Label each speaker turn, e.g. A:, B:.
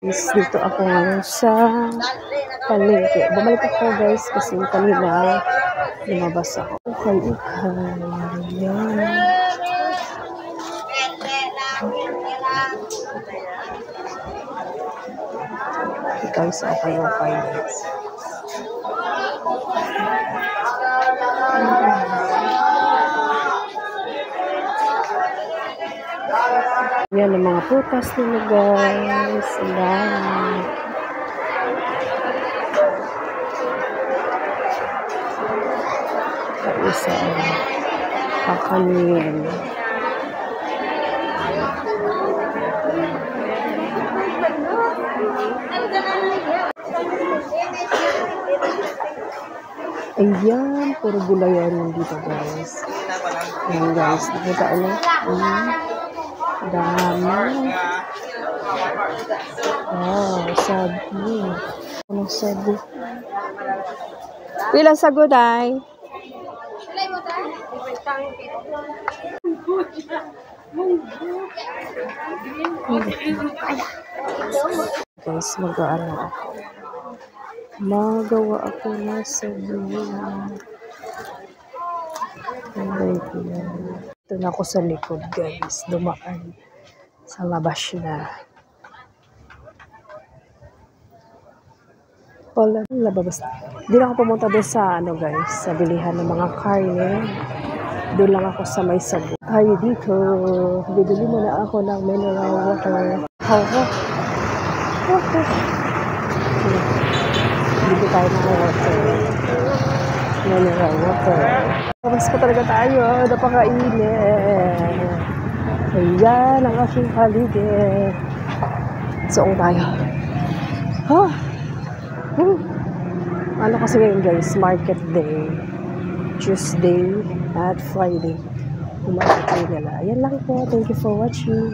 A: Is dito ako ngayon sa palengke. Bumalik ako guys kasi kanina lumabas ako. Okay. Yan. Guys, okay guys. Yan ang mga putas nila guys. Ayan. Isa kakanin. Ayan, puro gulayan dito guys. Ayan guys, nakita ano? Dami. Wow, sabi. Anong sabi? Pila sa guday? Guys, mag-ano ako. Magawa ako na sabi. Ito na ako sa likod guys. Dumaan sa labas na. Wala, labas. Hindi na ako pumunta doon sa ano guys, sa bilihan ng mga karne. Doon lang ako sa may sago. Tayo dito. Bibili muna ako ng mineral water. Bibili tayo ng water. Mineral water. Labas pa talaga tayo. Napakainit. Ayan ang aking paligid. Soong tayo. Ano kasi ngayon guys, market day. Tuesday at Friday. Umaakay nila. Ayan lang po. Thank you for watching.